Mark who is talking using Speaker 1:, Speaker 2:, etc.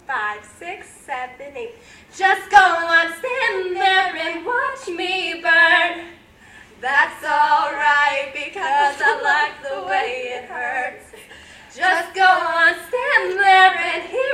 Speaker 1: 5, 6, 7, 8. Just go on, stand there and watch me burn. That's alright because I like the way it hurts. Just go on, stand there and hear